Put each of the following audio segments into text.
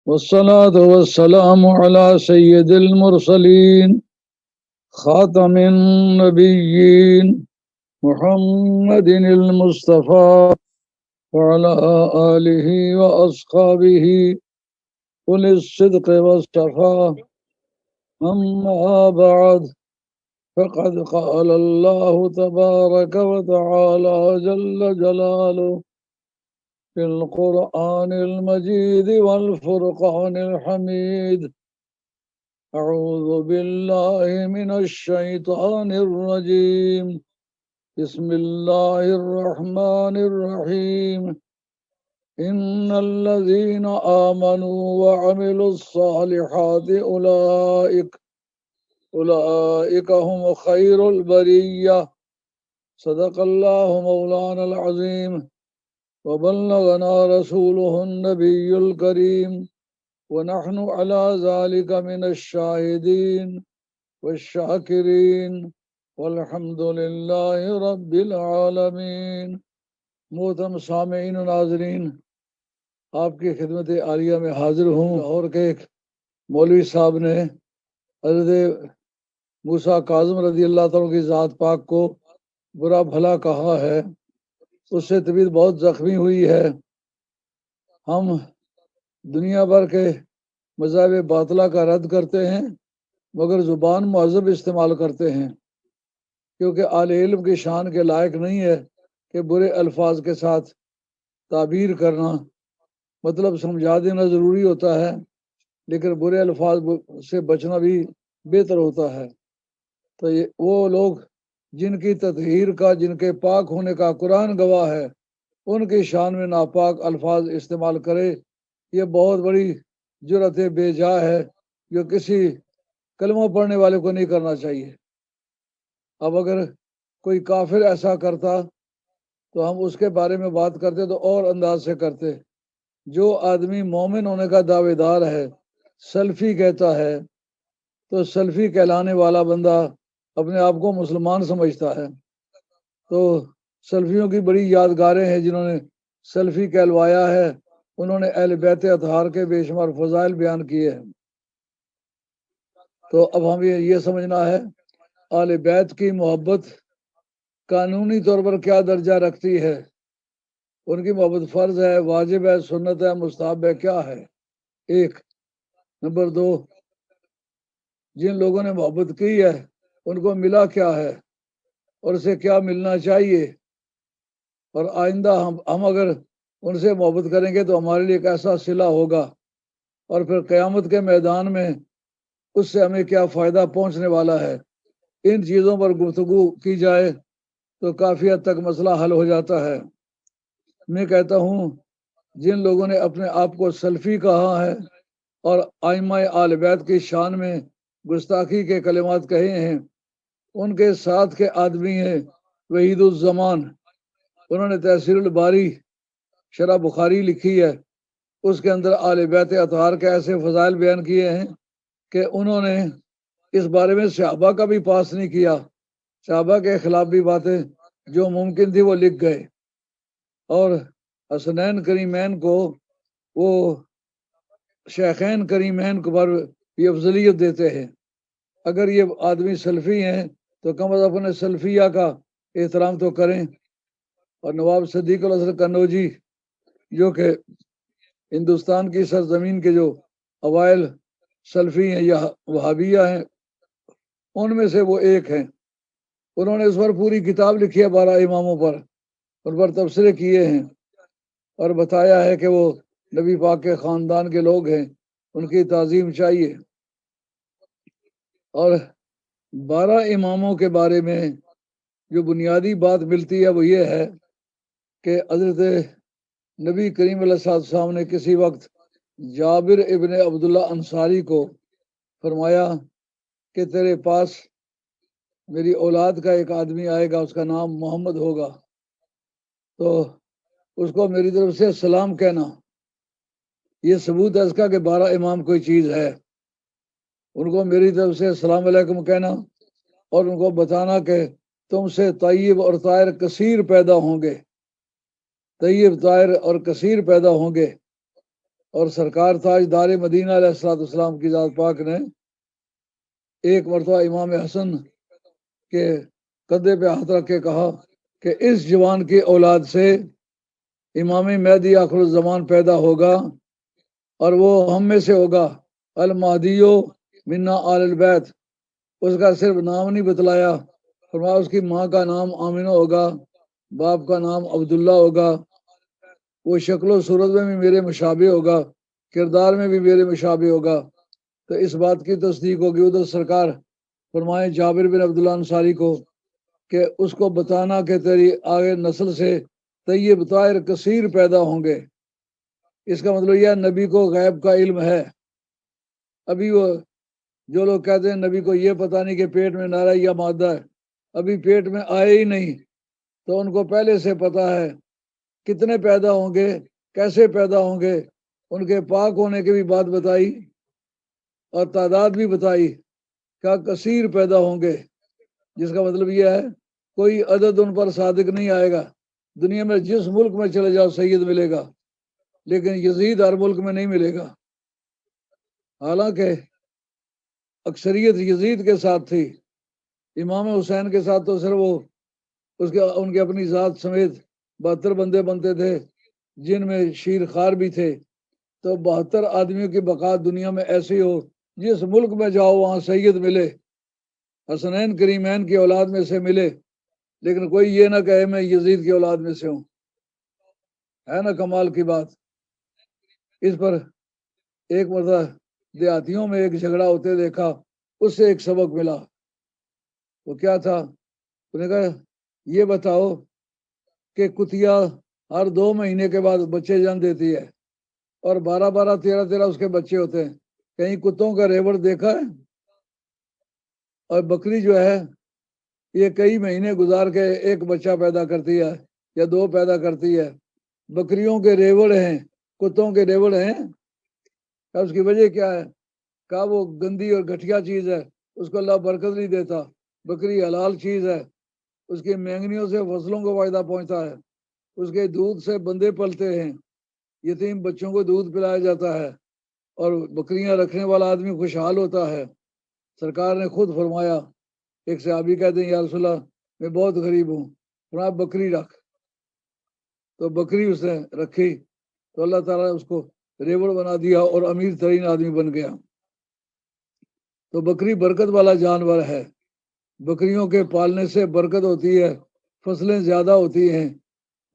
والصلاة والسلام على سيد المرسلين خاتم النبيين محمد المصطفى وعلى آله وأصحابه أولي الصدق والصفاء. أما بعد، فقد قال الله تبارك وتعالى جل جلاله في القرآن المجيد والفرقان الحميد: أعوذ بالله من الشيطان الرجيم. بسم الله الرحمن الرحيم. إن الذين آمنوا وعملوا الصالحات أولئك هم خير البرية. صدق الله مولانا العظيم، وبلغنا رسوله النبي الكريم، ونحن على ذلك من الشاهدين والشاکرین والحمد للہ رب العالمین۔ محترم سامعین و ناظرین، آپ کی خدمت عالیہ میں حاضر ہوں اور کہ ایک مولوی صاحب نے حضرت موسیٰ کاظم رضی اللہ تعالیٰ کی ذات پاک کو برا بھلا کہا ہے، اس سے طبیعت بہت زخمی ہوئی ہے۔ ہم دنیا بھر کے مذاہب باطلہ کا رد کرتے ہیں مگر زبان مہذب استعمال کرتے ہیں، کیونکہ اہل علم کی شان کے لائق نہیں ہے کہ برے الفاظ کے ساتھ تعبیر کرنا۔ مطلب سمجھا دینا ضروری ہوتا ہے، لیکن برے الفاظ سے بچنا بھی بہتر ہوتا ہے۔ تو وہ لوگ جن کی تطہیر کا، جن کے پاک ہونے کا قرآن گواہ ہے، ان کی شان میں ناپاک الفاظ استعمال کرے، یہ بہت بڑی جرأت بے جا ہے جو کسی کلمہ پڑھنے والے کو نہیں کرنا چاہیے۔ اب اگر کوئی کافر ایسا کرتا تو ہم اس کے بارے میں بات کرتے تو اور انداز سے کرتے۔ جو آدمی مومن ہونے کا دعوے دار ہے، سلفی کہتا ہے، تو سلفی کہلانے والا بندہ اپنے آپ کو مسلمان سمجھتا ہے۔ تو سلفیوں کی بڑی یادگاریں ہیں، جنہوں نے سلفی کہلوایا ہے انہوں نے اہل بیت اطہار کے بے شمار فضائل بیان کیے ہیں۔ تو اب ہمیں یہ سمجھنا ہے اہل بیت کی محبت قانونی طور پر کیا درجہ رکھتی ہے، ان کی محبت فرض ہے، واجب ہے، سنت ہے، مستحب ہے، کیا ہے؟ ایک نمبر دو، جن لوگوں نے محبت کی ہے ان کو ملا کیا ہے اور اسے کیا ملنا چاہیے، اور آئندہ ہم اگر ان سے محبت کریں گے تو ہمارے لیے ایک ایسا صلہ ہوگا، اور پھر قیامت کے میدان میں اس سے ہمیں کیا فائدہ پہنچنے والا ہے۔ ان چیزوں پر گفتگو کی جائے تو کافی حد تک مسئلہ حل ہو جاتا ہے۔ میں کہتا ہوں جن لوگوں نے اپنے آپ کو سلفی کہا ہے اور ائمہ آل بیت کی شان میں گستاخی کے کلمات کہے ہیں، ان کے ساتھ کے آدمی ہیں وحید الزمان۔ انہوں نے تحصیل الباری شرح بخاری لکھی ہے، اس کے اندر آل بیت اطہار کے ایسے فضائل بیان کیے ہیں کہ انہوں نے اس بارے میں صحابہ کا بھی پاس نہیں کیا، صحابہ کے خلاف بھی باتیں جو ممکن تھی وہ لکھ گئے، اور حسنین کریمین کو وہ شیخین کریمین کو پر بھی افضلیت دیتے ہیں۔ اگر یہ آدمی سلفی ہیں تو کم از کم اپنے سلفیہ کا احترام تو کریں۔ اور نواب صدیق الحسن قنوجی جو کہ ہندوستان کی سرزمین کے جو اوائل سلفی ہیں یا وہابیہ ہیں ان میں سے وہ ایک ہیں، انہوں نے اس پر پوری کتاب لکھی ہے 12 اماموں پر، ان پر تبصرے کیے ہیں اور بتایا ہے کہ وہ نبی پاک کے خاندان کے لوگ ہیں، ان کی تعظیم چاہیے۔ اور 12 اماموں کے بارے میں جو بنیادی بات ملتی ہے وہ یہ ہے کہ حضرت نبی کریم علیہ السلام نے کسی وقت جابر ابن عبداللہ انصاری کو فرمایا کہ تیرے پاس میری اولاد کا ایک آدمی آئے گا، اس کا نام محمد ہوگا، تو اس کو میری طرف سے سلام کہنا۔ یہ ثبوت ہے اس کا کہ 12 امام کوئی چیز ہے۔ ان کو میری طرف سے السلام علیکم کہنا اور ان کو بتانا کہ تم سے طیب اور طاہر کثیر پیدا ہوں گے، طیب طاہر اور کثیر پیدا ہوں گے۔ اور سرکار تاجدار مدینہ علیہ السلام کی ذات پاک نے ایک مرتبہ امام حسن کے کندھے پہ ہاتھ رکھ کے کہا کہ اس جوان کی اولاد سے امام مہدی آخر الزمان پیدا ہوگا اور وہ ہم میں سے ہوگا، المہدیو منا آل البیت۔ اس کا صرف نام نہیں بتلایا، فرمایا اس کی ماں کا نام آمینہ ہوگا، باپ کا نام عبداللہ ہوگا، وہ شکل و صورت میں بھی میرے مشابہ ہوگا، کردار میں بھی میرے مشابہ ہوگا۔ تو اس بات کی تصدیق ہوگی ادھر سرکار فرمائے جابر بن عبداللہ انصاری کو کہ اس کو بتانا کہ تیری آگے نسل سے طیب طاہر کثیر پیدا ہوں گے۔ اس کا مطلب یہ نبی کو غیب کا علم ہے۔ ابھی وہ جو لوگ کہتے ہیں نبی کو یہ پتہ نہیں کہ پیٹ میں نارا یا مادہ ہے، ابھی پیٹ میں آئے ہی نہیں، تو ان کو پہلے سے پتہ ہے کتنے پیدا ہوں گے، کیسے پیدا ہوں گے، ان کے پاک ہونے کی بھی بات بتائی اور تعداد بھی بتائی، کیا کثیر پیدا ہوں گے، جس کا مطلب یہ ہے کوئی عدد ان پر صادق نہیں آئے گا۔ دنیا میں جس ملک میں چلے جاؤ سید ملے گا، لیکن یزید ہر ملک میں نہیں ملے گا، حالانکہ اکثریت یزید کے ساتھ تھی۔ امام حسین کے ساتھ تو صرف وہ ان کی اپنی ذات سمیت 72 بندے بنتے تھے، جن میں شیر خوار بھی تھے۔ تو 72 آدمیوں کی بقا دنیا میں ایسی ہو جس ملک میں جاؤ وہاں سید ملے، حسنین کریمین کی اولاد میں سے ملے، لیکن کوئی یہ نہ کہے میں یزید کی اولاد میں سے ہوں۔ ہے نا کمال کی بات۔ اس پر ایک مرتبہ دیہاتیوں میں ایک جھگڑا ہوتے دیکھا، اس سے ایک سبق ملا۔ وہ کیا تھا؟ انہوں نے کہا یہ بتاؤ کہ کتیا ہر 2 مہینے کے بعد بچے جن دیتی ہے اور 12 13 اس کے بچے ہوتے ہیں، کہیں کتوں کا ریوڑ دیکھا ہے؟ اور بکری جو ہے یہ کئی مہینے گزار کے ایک بچہ پیدا کرتی ہے یا 2 پیدا کرتی ہے۔ بکریوں کے ریوڑ ہیں، کتوں کے ریوڑ ہیں۔ اس کی وجہ کیا ہے؟ کہا وہ گندی اور گھٹیا چیز ہے، اس کو اللہ برکت نہیں دیتا۔ بکری حلال چیز ہے، اس کی مینگنیوں سے فصلوں کو فائدہ پہنچتا ہے، اس کے دودھ سے بندے پلتے ہیں، یتیم بچوں کو دودھ پلایا جاتا ہے، اور بکریاں رکھنے والا آدمی خوشحال ہوتا ہے۔ سرکار نے خود فرمایا، ایک صحابی کہتے ہیں یا رسول اللہ میں بہت غریب ہوں، فرمایا بکری رکھ، تو بکری اس نے رکھی تو اللہ تعالیٰ نے اس کو ریوڑ بنا دیا اور امیر ترین آدمی بن گیا۔ تو بکری برکت والا جانور ہے، بکریوں کے پالنے سے برکت ہوتی ہے، فصلیں زیادہ ہوتی ہیں۔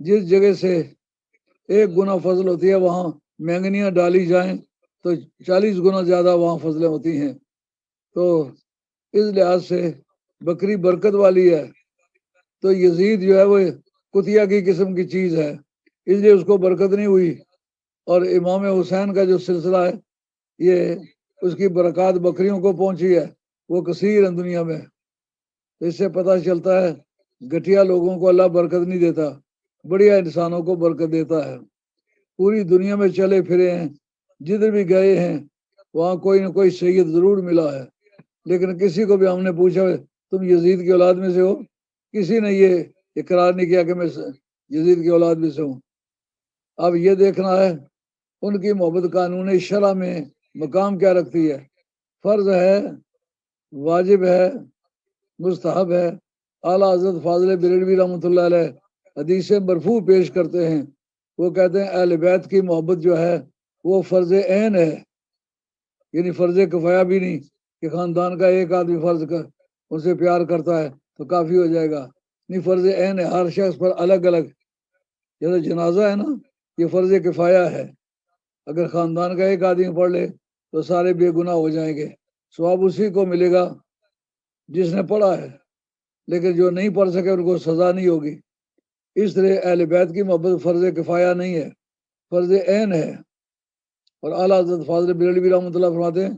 جس جگہ سے 1 گنا فصل ہوتی ہے وہاں مینگنیاں ڈالی جائیں تو 40 گنا زیادہ وہاں فصلیں ہوتی ہیں۔ تو اس لحاظ سے بکری برکت والی ہے۔ تو یزید جو ہے وہ کتیا کی قسم کی چیز ہے، اس لیے اس کو برکت نہیں ہوئی، اور امام حسین کا جو سلسلہ ہے یہ اس کی برکات بکریوں کو پہنچی ہے، وہ کثیر ہیں دنیا میں۔ اس سے پتہ چلتا ہے گھٹیا لوگوں کو اللہ برکت نہیں دیتا، بڑھیا انسانوں کو برکت دیتا ہے۔ پوری دنیا میں چلے پھرے ہیں، جدھر بھی گئے ہیں وہاں کوئی نہ کوئی سید ضرور ملا ہے، لیکن کسی کو بھی ہم نے پوچھا تم یزید کی اولاد میں سے ہو، کسی نے یہ اقرار نہیں کیا کہ میں یزید کی اولاد میں سے ہوں۔ اب یہ دیکھنا ہے ان کی محبت قانون شرع میں مقام کیا رکھتی ہے، فرض ہے، واجب ہے، مستحب ہے۔ اعلیٰ حضرت فاضل بریلوی رحمۃ اللہ علیہ حدیث مرفوع پیش کرتے ہیں، وہ کہتے ہیں اہل بیت کی محبت جو ہے وہ فرض عین ہے، یعنی فرض کفایہ بھی نہیں کہ خاندان کا ایک آدمی فرض کر ان سے پیار کرتا ہے تو کافی ہو جائے گا، نہیں، فرض عین ہے، ہر شخص پر الگ الگ۔ جیسے جنازہ ہے نا، یہ فرض کفایہ ہے، اگر خاندان کا ایک آدمی پڑھ لے تو سارے بے گناہ ہو جائیں گے، ثواب اسی کو ملے گا جس نے پڑھا ہے، لیکن جو نہیں پڑھ سکے ان کو سزا نہیں ہوگی۔ اس طرح اہل بیت کی محبت فرض کفایہ نہیں ہے، فرض عین ہے۔ اور اعلیٰ حضرت فاضل بریلوی رحمۃ اللہ فرماتے ہیں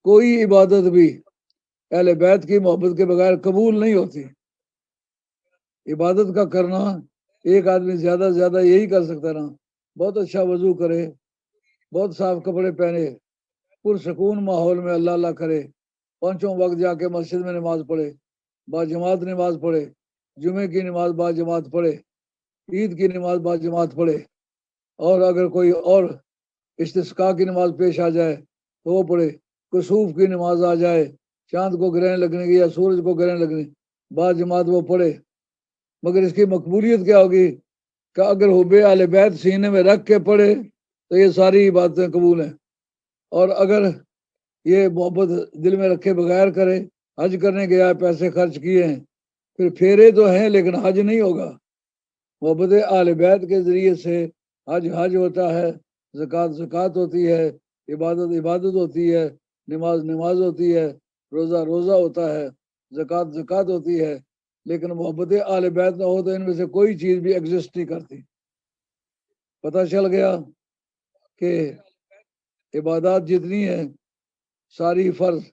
کوئی عبادت بھی اہل بیت کی محبت کے بغیر قبول نہیں ہوتی۔ عبادت کا کرنا ایک آدمی زیادہ سے زیادہ یہی کر سکتا ہے نا، بہت اچھا وضو کرے، بہت صاف کپڑے پہنے، پرسکون ماحول میں اللہ اللہ کرے، 5 وقت جا کے مسجد میں نماز پڑھے، با جماعت نماز پڑھے، جمعے کی نماز با جماعت پڑھے، عید کی نماز با جماعت پڑھے، اور اگر کوئی اور استسقاء کی نماز پیش آ جائے تو وہ پڑھے، کسوف کی نماز آ جائے، چاند کو گرہن لگنے کی یا سورج کو گرہن لگنے، بعض جماعت وہ پڑھے۔ مگر اس کی مقبولیت کیا ہوگی کہ اگر حب اہل بیت سینے میں رکھ کے پڑھے تو یہ ساری باتیں قبول ہیں، اور اگر یہ محبت دل میں رکھے بغیر کرے، حج کرنے گیا پیسے خرچ کیے ہیں، پھر پھیرے تو ہیں لیکن حج نہیں ہوگا۔ محبت اہل بیت کے ذریعے سے حج ہوتا ہے، زکوٰۃ ہوتی ہے، عبادت ہوتی ہے، نماز ہوتی ہے، روزہ ہوتا ہے، زکوٰۃ ہوتی ہے۔ لیکن محبت اہل بیت نہ ہو تو ان میں سے کوئی چیز بھی ایگزسٹ نہیں کرتی۔ پتہ چل گیا کہ عبادات جتنی ہیں ساری فرض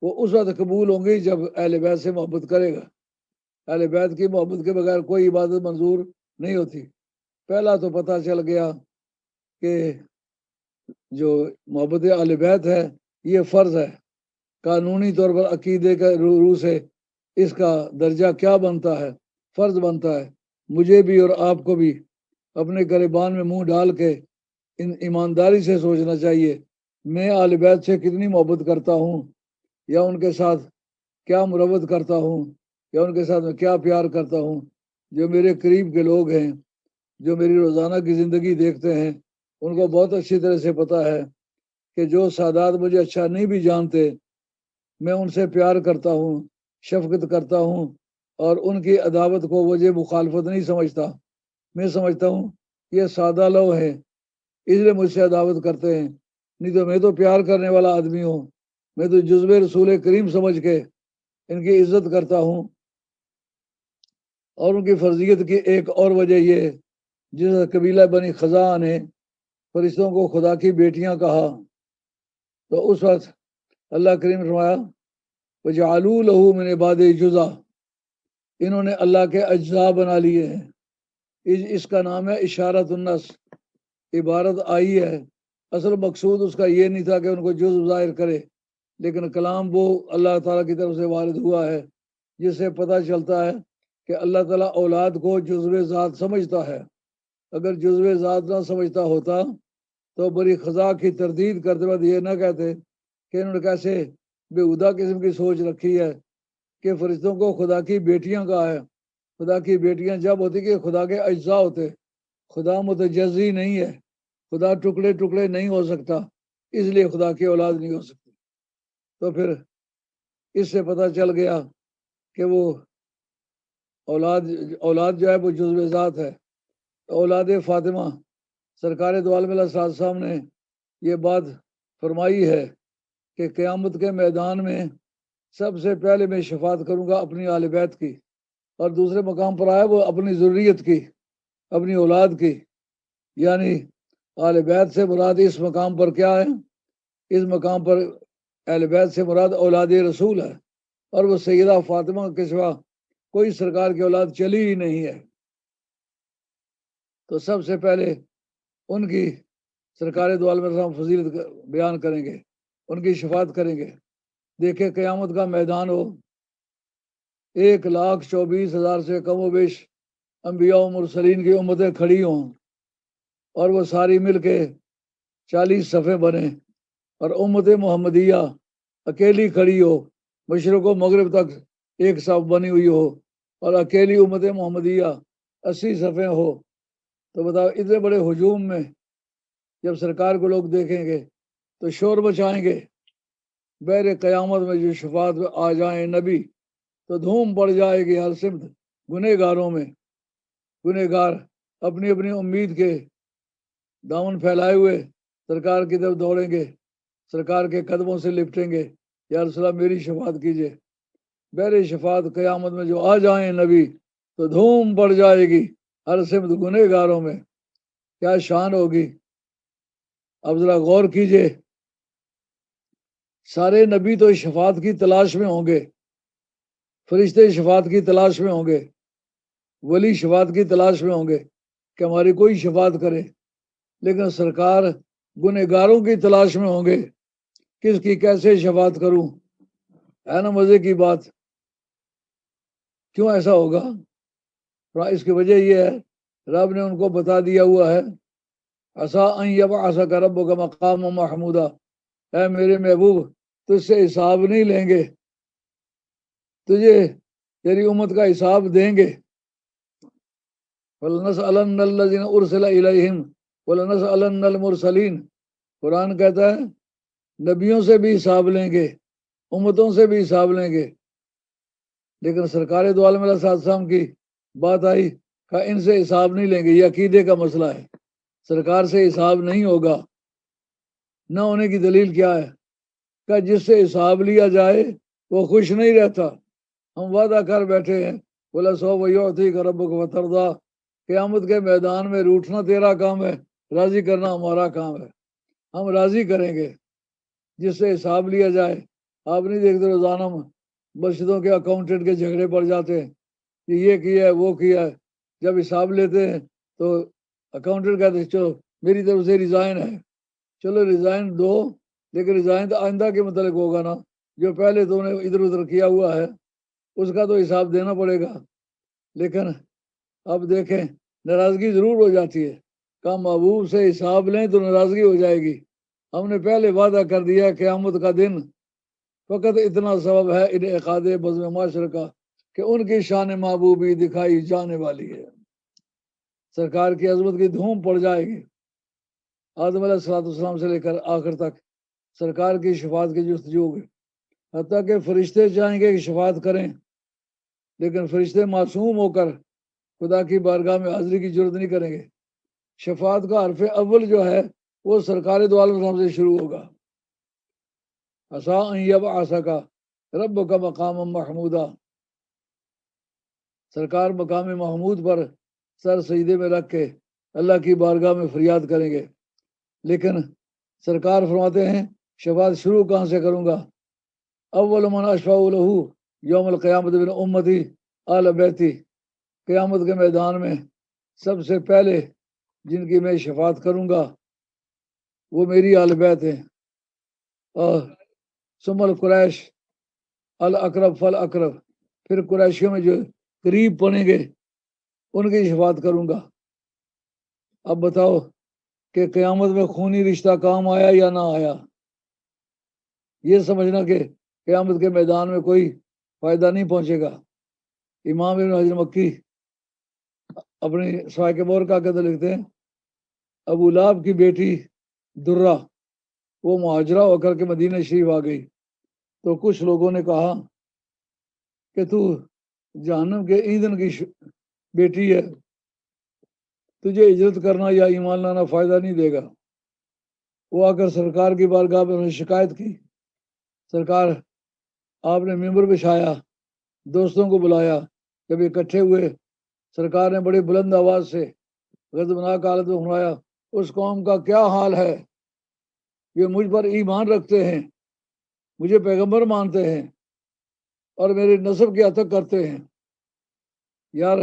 وہ اس وقت قبول ہوں گی جب اہل بیت سے محبت کرے گا۔ اہل بیت کی محبت کے بغیر کوئی عبادت منظور نہیں ہوتی۔ پہلا تو پتہ چل گیا کہ جو محبت اہل بیت ہے یہ فرض ہے، قانونی طور پر عقیدے کے روح سے اس کا درجہ کیا بنتا ہے، فرض بنتا ہے۔ مجھے بھی اور آپ کو بھی اپنے گریبان میں منہ ڈال کے ایمانداری سے سوچنا چاہیے، میں اہل بیت سے کتنی محبت کرتا ہوں، یا ان کے ساتھ کیا مروت کرتا ہوں، یا ان کے ساتھ میں کیا پیار کرتا ہوں۔ جو میرے قریب کے لوگ ہیں، جو میری روزانہ کی زندگی دیکھتے ہیں، ان کو بہت اچھی طرح سے پتہ ہے کہ جو سادات مجھے اچھا نہیں بھی جانتے، میں ان سے پیار کرتا ہوں، شفقت کرتا ہوں، اور ان کی عداوت کو وجہ مخالفت نہیں سمجھتا۔ میں سمجھتا ہوں یہ سادہ لوگ ہیں اس لیے مجھ سے عداوت کرتے ہیں، نہیں تو میں تو پیار کرنے والا آدمی ہوں، میں تو جزو رسول کریم سمجھ کے ان کی عزت کرتا ہوں۔ اور ان کی فرضیت کی ایک اور وجہ یہ ہے، جس قبیلہ بنی خزاں نے فرشتوں کو خدا کی بیٹیاں کہا تو اس وقت اللہ کریم نے فرمایا وَجَعَلُوا لَهُ مِنْ عِبَادِهِ جُزْءًا، انہوں نے اللہ کے اجزاء بنا لیے ہیں۔ اس کا نام ہے اشارت النص، عبارت آئی ہے، اصل مقصود اس کا یہ نہیں تھا کہ ان کو جزء ظاہر کرے، لیکن کلام وہ اللہ تعالیٰ کی طرف سے وارد ہوا ہے جس سے پتہ چلتا ہے کہ اللہ تعالیٰ اولاد کو جزو ذات سمجھتا ہے۔ اگر جزو ذات نہ سمجھتا ہوتا تو بڑی خزاں کی تردید کرتے وقت یہ نہ کہتے کہ انہوں نے کیسے بےہودہ قسم کی سوچ رکھی ہے کہ فرشتوں کو خدا کی بیٹیاں کہا ہے۔ خدا کی بیٹیاں جب ہوتی کہ خدا کے اجزاء ہوتے، خدا متجزی نہیں ہے، خدا ٹکڑے ٹکڑے نہیں ہو سکتا، اس لیے خدا کی اولاد نہیں ہو سکتی۔ تو پھر اس سے پتہ چل گیا کہ وہ اولاد جو ہے وہ جزو ذات ہے۔ اولاد فاطمہ سرکار دو عالم علیہ السلام نے یہ بات فرمائی ہے کہ قیامت کے میدان میں سب سے پہلے میں شفاعت کروں گا اپنی آل بیت کی، اور دوسرے مقام پر آیا وہ اپنی ذریت کی، اپنی اولاد کی۔ یعنی آل بیت سے مراد اس مقام پر کیا ہے؟ اس مقام پر اہل بیت سے مراد اولاد رسول ہے، اور وہ سیدہ فاطمہ کے سوا کوئی سرکار کی اولاد چلی ہی نہیں ہے۔ تو سب سے پہلے ان کی سرکار دو عالم السلام فضیلت بیان کریں گے، ان کی شفاعت کریں گے۔ دیکھیں قیامت کا میدان ہو، 1,24,000 سے کم و بیش انبیاء و مرسلین کی امتیں کھڑی ہوں، اور وہ ساری مل کے 40 صفیں بنے، اور امت محمدیہ اکیلی کھڑی ہو، مشرق و مغرب تک ایک صف بنی ہوئی ہو، اور اکیلی امت محمدیہ 80 صفیں ہو۔ تو بتاؤ اتنے بڑے ہجوم میں جب سرکار کو لوگ دیکھیں گے تو شور مچائیں گے۔ بہر قیامت میں جو شفاعت میں آ جائیں نبی تو دھوم پڑ جائے گی ہر سمت گنہ گاروں میں۔ گنہ گار اپنی اپنی امید کے دامن پھیلائے ہوئے سرکار کی طرف دوڑیں گے، سرکار کے قدموں سے لپٹیں گے، یا رسول اللہ میری شفاعت کیجیے۔ بہر شفاعت قیامت میں جو آ جائیں نبی تو دھوم پڑ جائے گی ہر سمت گنہ گاروں میں۔ کیا شان ہوگی! اب ذرا غور کیجیے، سارے نبی تو شفاعت کی تلاش میں ہوں گے، فرشتے شفاعت کی تلاش میں ہوں گے، ولی شفاعت کی تلاش میں ہوں گے کہ ہماری کوئی شفاعت کرے، لیکن سرکار گنہ گاروں کی تلاش میں ہوں گے، کس کی کیسے شفاعت کروں۔ ہے نا مزے کی بات؟ کیوں ایسا ہوگا؟ اس کی وجہ یہ ہے رب نے ان کو بتا دیا ہوا ہے عسا ان یبعثک ربک مقام محمودا، اے میرے محبوب تجھ سے حساب نہیں لیں گے، تجھے تیری امت کا حساب دیں گے۔ وَلَنَسْأَلَنَّ الَّذِينَ أُرْسِلَ إِلَيْهِمْ وَلَنَسْأَلَنَّ الْمُرْسَلِينَ، قرآن کہتا ہے نبیوں سے بھی حساب لیں گے، امتوں سے بھی حساب لیں گے، لیکن سرکار دو عالم علیہ السلام کی بات آئی کہ ان سے حساب نہیں لیں گے، یہ عقیدے کا مسئلہ ہے، سرکار سے حساب نہیں ہوگا۔ نہ ہونے کی دلیل کیا ہے؟ کہ جس سے حساب لیا جائے وہ خوش نہیں رہتا۔ ہم وعدہ کر بیٹھے ہیں وَلَسَوْفَ يُعْطِيكَ رَبُّكَ فَتَرْضَىٰ، قیامت کے میدان میں روٹھنا تیرا کام ہے، راضی کرنا ہمارا کام ہے، ہم راضی کریں گے جس سے حساب لیا جائے۔ آپ نہیں دیکھتے روزانہ مسجدوں کے اکاؤنٹنٹ کے جھگڑے پڑ جاتے ہیں کہ یہ کیا ہے وہ کیا ہے، جب حساب لیتے ہیں تو اکاؤنٹنٹ کہتے ہیں چلو میری طرف سے ریزائن ہے، چلو ریزائن دو، لیکن ریزائن تو آئندہ کے متعلق ہوگا نا، جو پہلے تو نے ادھر ادھر کیا ہوا ہے اس کا تو حساب دینا پڑے گا۔ لیکن اب دیکھیں ناراضگی ضرور ہو جاتی ہے، کہ محبوب سے حساب لیں تو ناراضگی ہو جائے گی۔ ہم نے پہلے وعدہ کر دیا قیامت کا دن فقط اتنا سبب ہے انعقاد بزم معاشر کا کہ ان کی شان محبوبی دکھائی جانے والی ہے، سرکار کی عظمت کی دھوم پڑ جائے گی۔ آدم علیہ السلام سے لے کر آخر تک سرکار کی شفاعت کی جستجو ہوگی، حتیٰ کہ فرشتے چاہیں گے کہ شفاعت کریں، لیکن فرشتے معصوم ہو کر خدا کی بارگاہ میں حاضری کی ضرورت نہیں کریں گے۔ شفاعت کا حرف اول جو ہے وہ سرکار دو عالم سے شروع ہوگا، عسا ان یبعثک ربک مقام محمودا، سرکار مقام محمود پر سر سجدے میں رکھ کے اللہ کی بارگاہ میں فریاد کریں گے۔ لیکن سرکار فرماتے ہیں شفاعت شروع کہاں سے کروں گا؟ اول من اشفع لہ یوم القیامت من امتی آل بیتی، قیامت کے میدان میں سب سے پہلے جن کی میں شفاعت کروں گا وہ میری آل بیت ہیں، اور ثم القریش الاقرب فالاقرب، پھر قریشیوں میں جو قریب پڑیں گے ان کی شفاعت کروں گا۔ اب بتاؤ کہ قیامت میں خونی رشتہ کام آیا یا نہ آیا؟ یہ سمجھنا کہ قیامت کے میدان میں کوئی فائدہ نہیں پہنچے گا۔ امام ابن حجر مکی اپنی سوائے کے مور کا کہتے لکھتے ہیں ابو لہب کی بیٹی درہ وہ مہاجرہ ہو کر کے مدینہ شریف آ گئی، تو کچھ لوگوں نے کہا کہ تو جہنم کے ایندھن کی بیٹی ہے، تجھے ہجرت کرنا یا ایمان لانا فائدہ نہیں دے گا۔ وہ آ کر سرکار کی بارگاہ میں انہوں نے شکایت کی، سرکار آپ نے ممبر بچھایا، دوستوں کو بلایا، جب اکٹھے ہوئے سرکار نے بڑی بلند آواز سے غضبناک حالت میں فرمایا اس قوم کا کیا حال ہے، یہ مجھ پر ایمان رکھتے ہیں، مجھے پیغمبر مانتے ہیں اور میرے نسب کی عتق کرتے ہیں۔ یار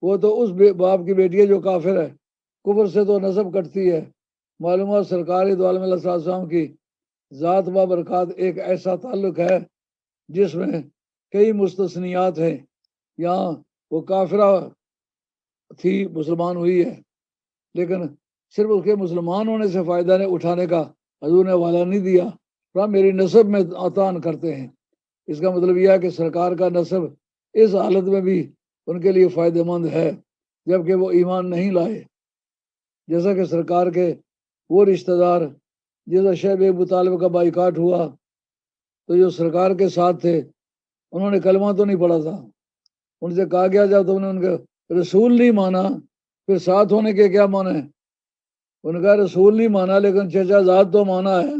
وہ تو اس باپ کی بیٹی ہے جو کافر ہے، کفر سے تو نسب کٹتی ہے۔ معلومات سرکار دو عالم علیہ السلام کی ذات و برکات ایک ایسا تعلق ہے جس میں کئی مستثنیات ہیں۔ یہاں وہ کافرہ تھی مسلمان ہوئی ہے، لیکن صرف اس کے مسلمان ہونے سے فائدہ نے اٹھانے کا حضور نے حوالہ نہیں دیا، میری نسب میں اطاعت کرتے ہیں۔ اس کا مطلب یہ ہے کہ سرکار کا نسب اس حالت میں بھی ان کے لیے فائدہ مند ہے جبکہ وہ ایمان نہیں لائے۔ جیسا کہ سرکار کے وہ رشتہ دار جیسا شیخ ابو طالب کا بائیکاٹ ہوا تو جو سرکار کے ساتھ تھے انہوں نے کلمہ تو نہیں پڑھا تھا، ان سے کہا گیا جب تم نے ان کے رسول نہیں مانا پھر ساتھ ہونے کے کیا مانا ہے؟ ان کا رسول نہیں مانا لیکن چچا زاد تو مانا ہے۔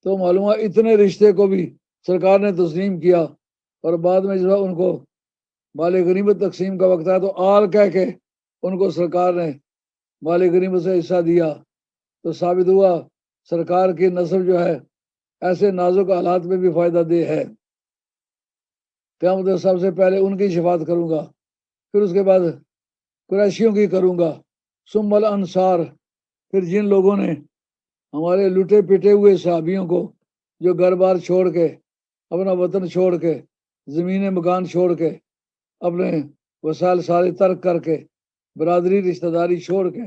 تو معلوم ہے اتنے رشتے کو بھی سرکار نے تسلیم کیا، اور بعد میں جو ہے ان کو مال غنیمت تقسیم کا وقت ہے تو آل کہہ کے ان کو سرکار نے مال غنیمت سے حصہ دیا۔ تو ثابت ہوا سرکار کی نسب جو ہے ایسے نازک حالات میں بھی فائدہ دہ ہے۔ قیامت میں سب سے پہلے ان کی شفاعت کروں گا، پھر اس کے بعد قریشیوں کی کروں گا، ثم الانصار، پھر جن لوگوں نے ہمارے لٹے پٹے ہوئے صحابیوں کو جو گھر بار چھوڑ کے اپنا وطن چھوڑ کے زمین مکان چھوڑ کے اپنے وسائل سارے ترک کر کے برادری رشتہ داری چھوڑ کے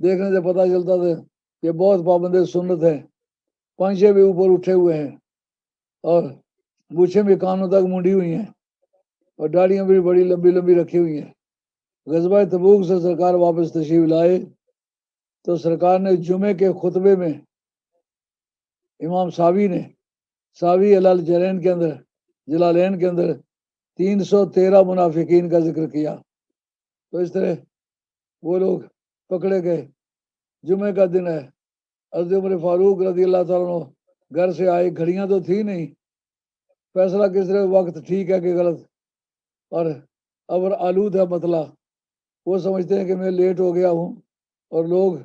دیکھنے سے پتہ چلتا تھا یہ بہت پابند سنت ہے، پنچے بھی اوپر اٹھے ہوئے ہیں اور مونچھیں بھی کانوں تک منڈی ہوئی ہیں اور داڑیاں بھی بڑی لمبی لمبی رکھی ہوئی ہیں۔ غزوہ تبوک سے سرکار واپس تشریف لائے تو سرکار نے جمعے کے خطبے میں امام ساوی الجلالین کے اندر 313 منافقین کا ذکر کیا۔ تو اس طرح وہ لوگ پکڑے گئے۔ جمعے کا دن ہے، حضرت عمر فاروق رضی اللہ تعالیٰ عنہ گھر سے آئے، گھڑیاں تو تھی نہیں، فیصلہ کس طرح وقت ٹھیک ہے کہ غلط، اور ابر آلود ہے مطلع، وہ سمجھتے ہیں کہ میں لیٹ ہو گیا ہوں اور لوگ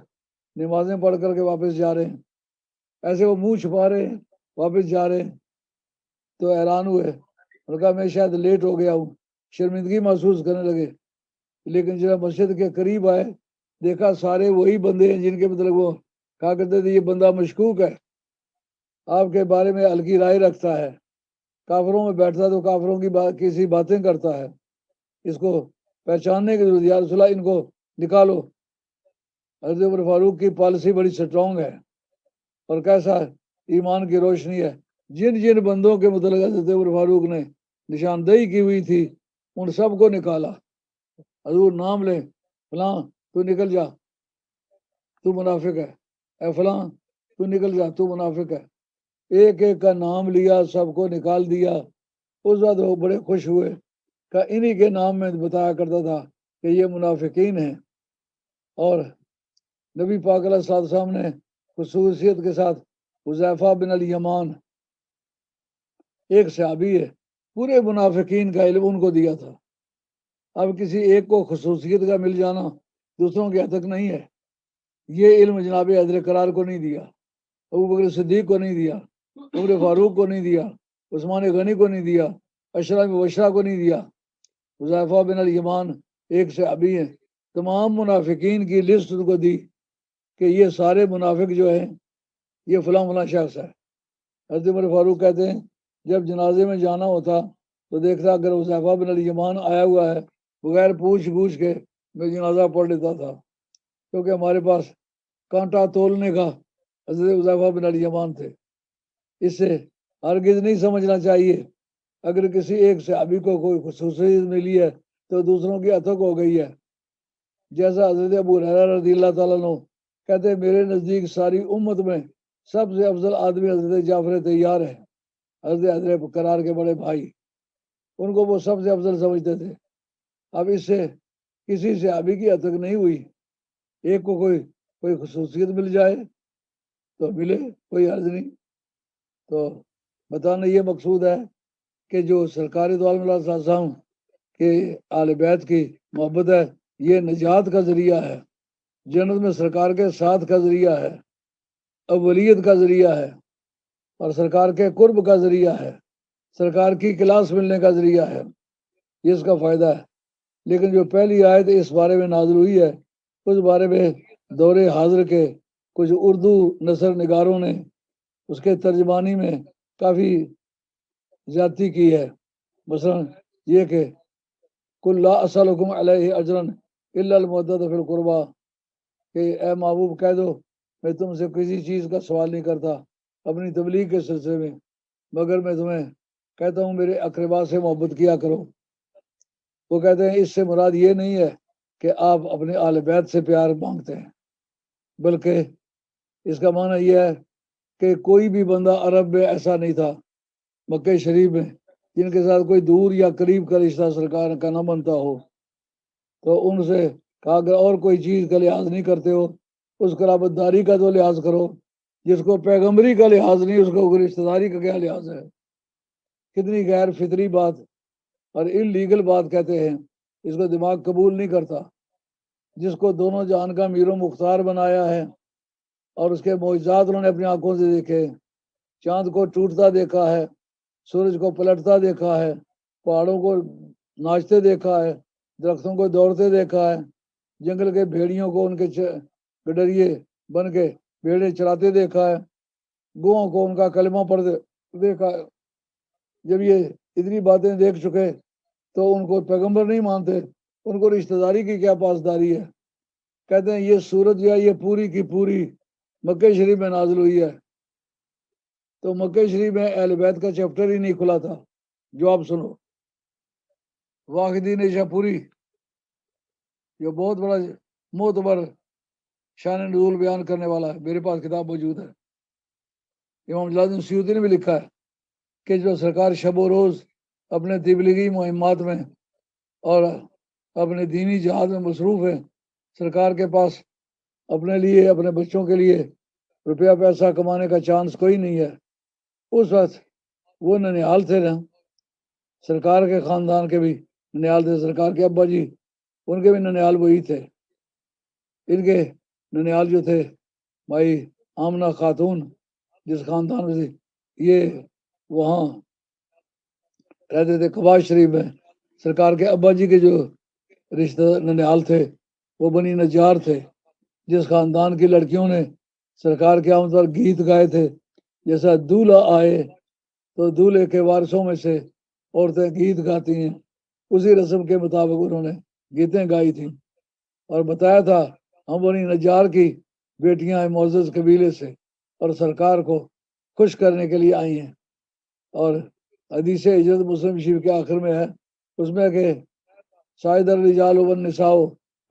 نمازیں پڑھ کر کے واپس جا رہے ہیں، ایسے وہ منہ چھپا رہے ہیں واپس جا رہے ہیں۔ تو حیران ہوئے اور کہا میں شاید لیٹ ہو گیا ہوں، شرمندگی محسوس کرنے لگے۔ لیکن جب مسجد کے قریب آئے دیکھا سارے وہی بندے ہیں جن کے مطلب وہ کہا کرتے تھے یہ بندہ مشکوک ہے، آپ کے بارے میں ہلکی رائے رکھتا ہے، کافروں میں بیٹھتا تو کافروں کی کسی باتیں کرتا ہے، اس کو پہچاننے کی ضرورت، یا رسول اللہ ان کو نکالو۔ حضرت عمر فاروق کی پالیسی بڑی سٹرونگ ہے اور کیسا ایمان کی روشنی ہے، جن جن بندوں کے متعلق حضرت عمر فاروق نے نشاندہی کی ہوئی تھی ان سب کو نکالا۔ حضور نام لے، فلاں تو نکل جا تو منافق ہے، اے فلاں تو نکل جا تو منافق ہے، ایک ایک کا نام لیا، سب کو نکال دیا۔ اس وقت وہ بڑے خوش ہوئے کہ انہی کے نام میں بتایا کرتا تھا کہ یہ منافقین ہیں۔ اور نبی پاک علیہ الصلوۃ والسلام نے خصوصیت کے ساتھ حذیفہ بن الیمان ایک صحابی ہے، پورے منافقین کا علم ان کو دیا تھا۔ اب کسی ایک کو خصوصیت کا مل جانا دوسروں کے حد تک نہیں ہے، یہ علم جناب حضرت قرار کو نہیں دیا، ابوبکر صدیق کو نہیں دیا، عمر فاروق کو نہیں دیا، عثمان غنی کو نہیں دیا، اشرا مبشرہ کو نہیں دیا۔ حذیفہ بن الیمان ایک صحابی ہیں، تمام منافقین کی لسٹ ان کو دی کہ یہ سارے منافق جو ہیں یہ فلاں فلاں شخص ہے۔ حضرت عمر فاروق کہتے ہیں جب جنازے میں جانا ہوتا تو دیکھتا اگر حذیفہ بن الیمان آیا ہوا ہے بغیر پوچھ کے میں جنازہ پڑھ لیتا تھا، کیونکہ ہمارے پاس کانٹا تولنے کا حضرت حذیفہ بن الیمان تھے۔ اس سے ہرگز نہیں سمجھنا چاہیے اگر کسی ایک صحابی کو کوئی خصوصیت ملی ہے تو دوسروں کی اتھک ہو گئی ہے۔ جیسا حضرت ابو ہریرہ رضی اللہ تعالیٰ عنہ کہتے ہیں میرے نزدیک ساری امت میں سب سے افضل آدمی حضرت جعفر طیار ہے، حضرت قرار کے بڑے بھائی، ان کو وہ سب سے افضل سمجھتے تھے۔ اب اس سے کسی صحابی کی اتھک نہیں ہوئی، ایک کو کوئی خصوصیت مل جائے تو ملے، کوئی عرض نہیں۔ تو بتانا یہ مقصود ہے کہ جو سرکار دو عالم اللہ صلی اللہ علیہ وسلم کے آل بیت کی محبت ہے یہ نجات کا ذریعہ ہے، جنت میں سرکار کے ساتھ کا ذریعہ ہے، اولیت کا ذریعہ ہے، اور سرکار کے قرب کا ذریعہ ہے، سرکار کی کلاس ملنے کا ذریعہ ہے، یہ اس کا فائدہ ہے۔ لیکن جو پہلی آیت اس بارے میں نازل ہوئی ہے اس بارے میں دور حاضر کے کچھ اردو نثر نگاروں نے اس کے ترجمانی میں کافی زیادتی کی ہے، مثلا یہ کہ کل لا اسألکم علیہ اجرا الا المودۃ فی القربی، کہ اے محبوب کہہ دو میں تم سے کسی چیز کا سوال نہیں کرتا اپنی تبلیغ کے سلسلے میں، مگر میں تمہیں کہتا ہوں میرے اقربا سے محبت کیا کرو۔ وہ کہتے ہیں اس سے مراد یہ نہیں ہے کہ آپ اپنے آل بیت سے پیار مانگتے ہیں، بلکہ اس کا معنی یہ ہے کہ کوئی بھی بندہ عرب میں ایسا نہیں تھا مکہ شریف میں جن کے ساتھ کوئی دور یا قریب کا رشتہ سرکار کا نہ بنتا ہو، تو ان سے کہا اگر اور کوئی چیز کا لحاظ نہیں کرتے ہو اس قرابت داری کا تو لحاظ کرو، جس کو پیغمبری کا لحاظ نہیں اس کو رشتہ داری کا کیا لحاظ ہے۔ کتنی غیر فطری بات اور انلیگل بات کہتے ہیں، اس کو دماغ قبول نہیں کرتا۔ جس کو دونوں جہان کا امیر و مختار بنایا ہے اور اس کے معجزات انہوں نے اپنی آنکھوں سے دیکھے، چاند کو ٹوٹتا دیکھا ہے، سورج کو پلٹتا دیکھا ہے، پہاڑوں کو ناچتے دیکھا ہے، درختوں کو دوڑتے دیکھا ہے، جنگل کے بھیڑیوں کو ان کے گڈریے بن کے بھیڑے چراتے دیکھا ہے، گوؤں کو ان کا کلمہ پڑھتے دیکھا ہے۔ جب یہ اتنی باتیں دیکھ چکے تو ان کو پیغمبر نہیں مانتے، ان کو رشتہ داری کی کیا پاسداری ہے۔ کہتے ہیں یہ سورت جو ہے یہ پوری کی پوری مکہ شریف میں نازل ہوئی ہے، تو مکہ شریف میں اہل بیت کا چیپٹر ہی نہیں کھلا تھا۔ جو آپ سنو، واحدین شاہ پوری جو بہت بڑا معتبر شان نزول بیان کرنے والا ہے، میرے پاس کتاب موجود ہے۔ امام جلال الدین سیوطی نے بھی لکھا ہے کہ جو سرکار شب و روز اپنے تبلیغی مہمات میں اور اپنے دینی جہاد میں مصروف ہیں، سرکار کے پاس اپنے لیے اپنے بچوں کے لیے روپیہ پیسہ کمانے کا چانس کوئی نہیں ہے۔ اس وقت وہ ننیال تھے نا، سرکار کے خاندان کے بھی ننیال تھے، سرکار کے ابا جی ان کے بھی ننیال وہی تھے۔ ان کے ننیال جو تھے بھائی آمنہ خاتون جس خاندان میں سے، یہ وہاں رہتے تھے قبا شریف میں۔ سرکار کے ابا جی کے جو رشتہ ننیال تھے وہ بنی نجار تھے، جس خاندان کی لڑکیوں نے سرکار کے آمد پر گیت گائے تھے۔ جیسا دولہا آئے تو دولہے کے وارثوں میں سے عورتیں گیت گاتی ہیں، اسی رسم کے مطابق انہوں نے گیتیں گائی تھیں اور بتایا تھا ہم بنی نجار کی بیٹیاں ہیں معزز قبیلے سے اور سرکار کو خوش کرنے کے لیے آئی ہیں۔ اور حدیث ہجرت مسلم شریف کے آخر میں ہے، اس میں کہ شاہد الرجال والنساء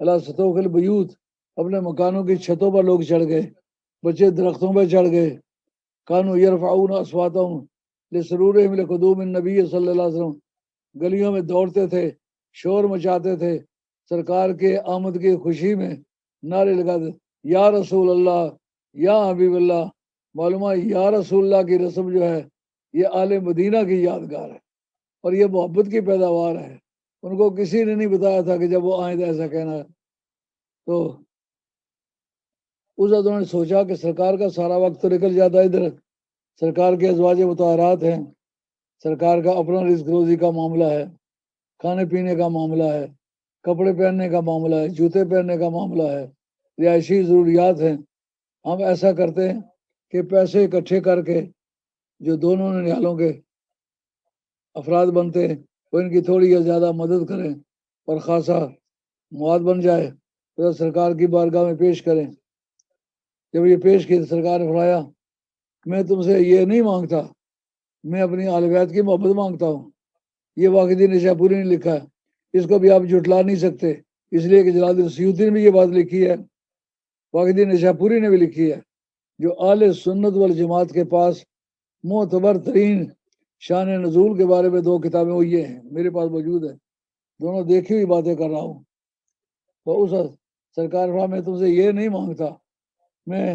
علی سطوح البیوت، اپنے مکانوں کی چھتوں پر لوگ چڑھ گئے، بچے درختوں پہ چڑھ گئے۔ کانوا یرفعون اصواتهم لسرورہم لقدوم النبی صلی اللہ علیہ وسلم، گلیوں میں دوڑتے تھے، شور مچاتے تھے، سرکار کے آمد کی خوشی میں نعرے لگاتے، یا رسول اللہ، یا حبیب اللہ۔ معلومہ یا رسول اللہ کی رسم جو ہے یہ آل مدینہ کی یادگار ہے اور یہ محبت کی پیداوار ہے۔ ان کو کسی نے نہیں بتایا تھا کہ جب وہ آئیں تو ایسا کہنا ہے۔ تو اس وقت انہوں نے سوچا کہ سرکار کا سارا وقت تو نکل جاتا ہے ادھر، سرکار کے ازواج مطہرات ہیں، سرکار کا اپنا رزق روزی کا معاملہ ہے، کھانے پینے کا معاملہ ہے، کپڑے پہننے کا معاملہ ہے، جوتے پہننے کا معاملہ ہے، رہائشی ضروریات ہیں۔ ہم ایسا کرتے ہیں کہ پیسے اکٹھے کر کے جو دونوں ننیالوں کے افراد بنتے ہیں وہ ان کی تھوڑی یا زیادہ مدد کریں اور خاصا مواد بن جائے تو سرکار کی بارگاہ میں پیش کریں۔ جب یہ پیش کی تو سرکار نے فرمایا میں تم سے یہ نہیں مانگتا، میں اپنی آل بیت کی محبت مانگتا ہوں۔ یہ واقعی شاہ پوری نے لکھا ہے، اس کو بھی آپ جھٹلا نہیں سکتے، اس لیے کہ جلال الدین سیوطی نے بھی یہ بات لکھی ہے، واقعی شاہ پوری نے بھی لکھی ہے۔ جو آل سنت والجماعت کے پاس معتبر ترین شان نزول کے بارے میں دو کتابیں وہ یہ ہیں، میرے پاس موجود ہے، دونوں دیکھی ہوئی باتیں کر رہا ہوں۔ تو اس وقت سرکار فرمایا میں تم سے یہ نہیں مانگتا، میں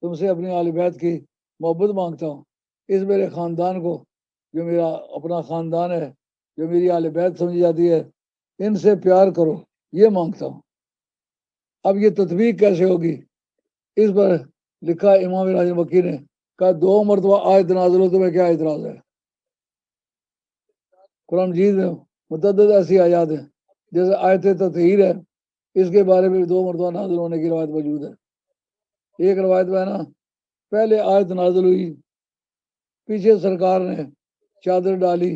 تم سے اپنی آل بیت کی محبت مانگتا ہوں۔ اس میرے خاندان کو جو میرا اپنا خاندان ہے، جو میری آل بیت سمجھی جاتی ہے، ان سے پیار کرو، یہ مانگتا ہوں۔ اب یہ تطبیق کیسے ہوگی؟ اس پر لکھا امام راجب مکی نے کہا 2 مرتبہ آیت نازل ہو تمہیں کیا اعتراض ہے؟ قرآن مجید میں متعدد ایسی آیات ہیں، جیسے آیت تطہیر ہے، اس کے بارے میں 2 مرتبہ نازل ہونے کی روایت موجود ہے۔ ایک روایت میں ہے نا پہلے آیت نازل ہوئی، پیچھے سرکار نے چادر ڈالی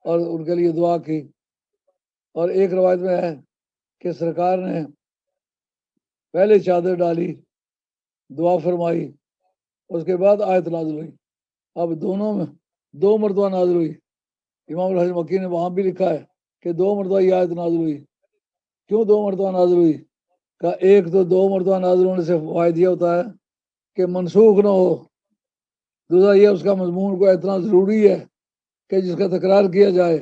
اور ان کے لیے دعا کی، اور ایک روایت میں ہے کہ سرکار نے پہلے چادر ڈالی، دعا فرمائی، اس کے بعد آیت نازل ہوئی۔ اب دونوں میں 2 مرتبہ نازل ہوئی۔ امام راجب مکی نے وہاں بھی لکھا ہے کہ 2 مرتبہ یہ آیت نازل ہوئی۔ کیوں 2 مرتبہ نازل ہوئی؟ کہ ایک تو 2 مرتبہ نازل ہونے سے فوائد یہ ہوتا ہے کہ منسوخ نہ ہو، دوسرا یہ اس کا مضمون کو اتنا ضروری ہے کہ جس کا تکرار کیا جائے،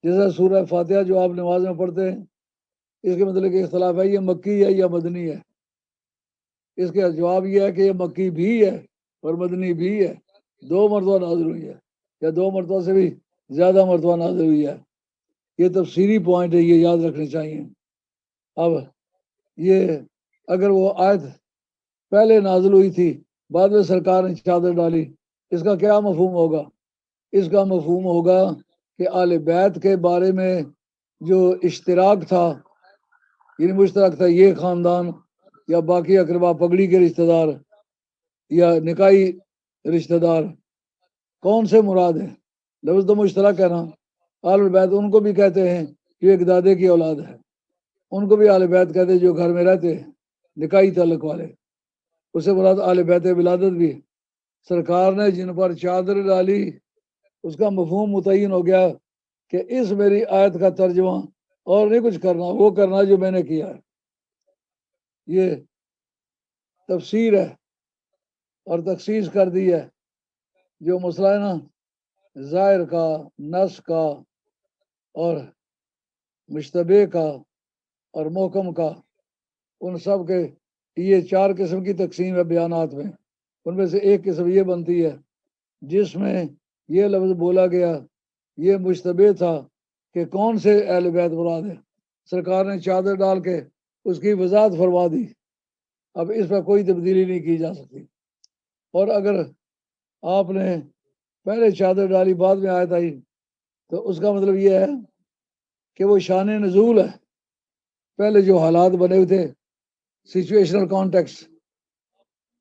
جیسا سورہ فاتحہ جو آپ نماز میں پڑھتے ہیں، اس کے مطلب کہ اختلاف ہے یہ مکی ہے یا مدنی ہے۔ اس کا جواب یہ ہے کہ یہ مکی بھی ہے اور مدنی بھی ہے، 2 مرتبہ نازل ہوئی ہے یا 2 مرتبہ سے بھی زیادہ مرتبہ نازل ہوئی ہے۔ یہ تفسیری پوائنٹ ہے، یہ یاد رکھنے چاہیے۔ اب یہ اگر وہ آیت پہلے نازل ہوئی تھی بعد میں سرکار نے چادر ڈالی، اس کا کیا مفہوم ہوگا؟ اس کا مفہوم ہوگا کہ آل بیت کے بارے میں جو اشتراک تھا، یعنی مشترک تھا، یہ خاندان یا باقی اقربا پگڑی کے رشتہ دار یا نکاحی رشتہ دار، کون سے مراد ہیں؟ لفظ تو مشترک ہے نا۔ آل بیت ان کو بھی کہتے ہیں جو ایک دادے کی اولاد ہے، ان کو بھی آل بیت کہتے ہیں جو گھر میں رہتے ہیں۔ نکاحی تعلق والے، اسے مراد آل بیت ولادت بھی۔ سرکار نے جن پر چادر ڈالی اس کا مفہوم متعین ہو گیا کہ اس میری آیت کا ترجمہ اور نہیں کچھ کرنا، وہ کرنا جو میں نے کیا ہے۔ یہ تفسیر ہے اور تخصیص کر دی ہے۔ جو مسئلہ ہے نا ظاہر کا، نص کا اور مشتبہ کا اور محکم کا، ان سب کے یہ 4 قسم کی تقسیم ہے بیانات میں۔ ان میں سے ایک قسم یہ بنتی ہے جس میں یہ لفظ بولا گیا یہ مشتبہ تھا کہ کون سے اہل بیت مراد ہے، سرکار نے چادر ڈال کے اس کی وضاحت فرما دی، اب اس پر کوئی تبدیلی نہیں کی جا سکتی۔ اور اگر آپ نے پہلے چادر ڈالی بعد میں آیت آئی تو اس کا مطلب یہ ہے کہ وہ شان نزول ہے، پہلے جو حالات بنے ہوئے تھے سچویشنل کانٹیکس،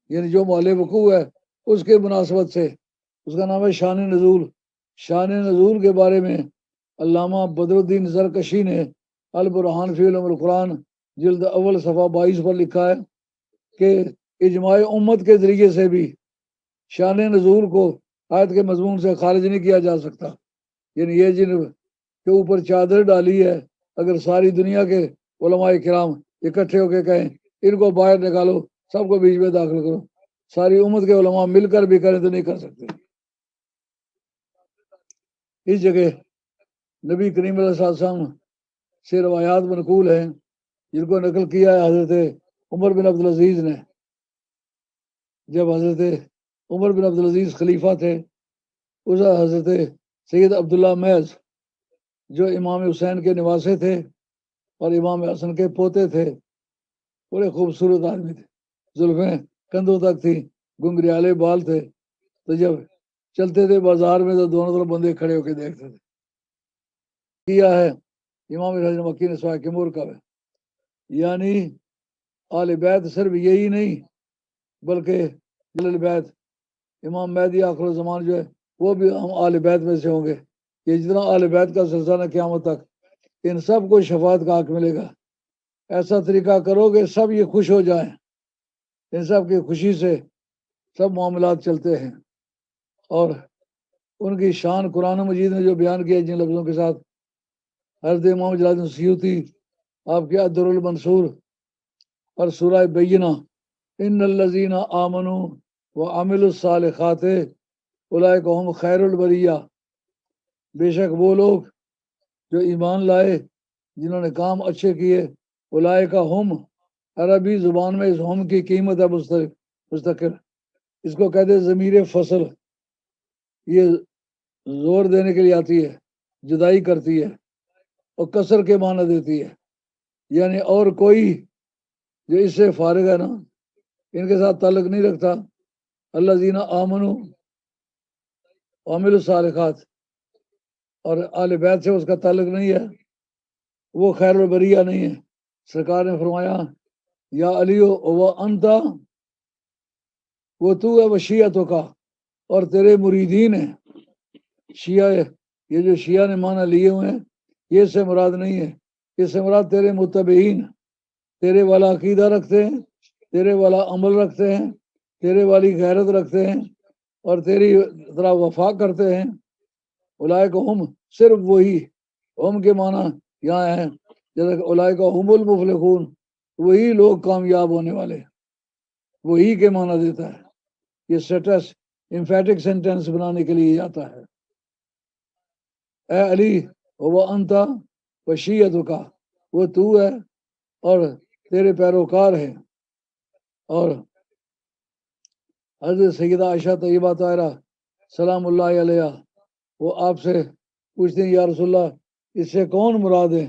یعنی جو محل وقوع ہے اس کے مناسبت سے، اس کا نام ہے شان نزول۔ شان نزول کے بارے میں علامہ بدر الدین زرکشی نے البرہان فی علوم القرآن جلد اول صفحہ 22 پر لکھا ہے کہ اجماع امت کے ذریعے سے بھی شان نزول کو آیت کے مضمون سے خارج نہیں کیا جا سکتا۔ یعنی یہ جن کے اوپر چادر ڈالی ہے، اگر ساری دنیا کے علماء کرام اکٹھے ہو کے کہیں ان کو باہر نکالو، سب کو بیچ میں داخل کرو، ساری امت کے علماء مل کر بھی کریں تو نہیں کر سکتے۔ اس جگہ نبی کریم علیہ السلام سے روایات منقول ہیں جن کو نقل کیا ہے حضرت عمر بن عبدالعزیز نے۔ جب حضرت عمر بن عبدالعزیز خلیفہ تھے، اس حضرت سید عبداللہ محض جو امام حسین کے نواسے تھے اور امام حسن کے پوتے تھے، بڑے خوبصورت آدمی تھے، زلفیں کندھوں تک تھی، گنگریالے بال تھے، تو جب چلتے تھے بازار میں تو دونوں طرف بندے کھڑے ہو کے دیکھتے تھے۔ کیا ہے امام حسن مکی نے سوائے کمور کا ہے، یعنی آل بیت صرف یہی نہیں بلکہ آل بیت امام مہدی آخر الزمان جو ہے وہ بھی ہم آل بیت میں سے ہوں گے۔ یہ جتنا آل بیت کا سلسلہ ہے قیامت تک ان سب کو شفاعت کا حق ملے گا۔ ایسا طریقہ کرو کہ سب یہ خوش ہو جائیں، ان سب کی خوشی سے سب معاملات چلتے ہیں۔ اور ان کی شان قرآن مجید نے جو بیان کیا جن لفظوں کے ساتھ، حضرت امام جلال الدین سیوطی آپ کے الدر المنصور اور سورہ بینہ ان الذین آمنوا وعملوا الصالحات اولئک هم خیر البریہ، بے شک وہ لوگ جو ایمان لائے جنہوں نے کام اچھے کیے، اولئک ہم، عربی زبان میں اس ہم کی قیمت ہے مستقل، اس کو کہتے ضمیر فصل، یہ زور دینے کے لیے آتی ہے، جدائی کرتی ہے اور کثر کے معنی دیتی ہے، یعنی اور کوئی جو اس سے فارغ ہے نا، ان کے ساتھ تعلق نہیں رکھتا، الذین آمنوا وعملوا الصالحات، اور آل بیت سے اس کا تعلق نہیں ہے، وہ خیر البریہ نہیں ہے۔ سرکار نے فرمایا یا علی و انتا، وہ تو ہے وشیعتوں کا اور تیرے مریدین ہیں۔ شیعہ، یہ جو شیعہ نے معنی لیے ہوئے ہیں یہ اس سے مراد نہیں ہے، اس سے مراد تیرے متبعین، تیرے والا عقیدہ رکھتے ہیں، تیرے والا عمل رکھتے ہیں، تیرے والی غیرت رکھتے ہیں اور تیری طرح وفا کرتے ہیں۔ اولئک ہم، صرف وہی، ہم کے معنی یہاں ہیں جیسے اولئک ہم المفلحون، وہی لوگ کامیاب ہونے والے، وہی کے معنی دیتا ہے۔ یہ سٹس امفیٹک سینٹینس بنانے کے لیے آتا ہے۔ اے علی وہ انتا وشیعتک، وہ تو ہے اور تیرے پیروکار ہیں۔ اور حضرت سیدہ عائشہ طیبہ طاہرہ سلام اللہ علیہ وہ آپ سے پوچھتے ہیں یا رسول اللہ اس سے کون مراد ہے؟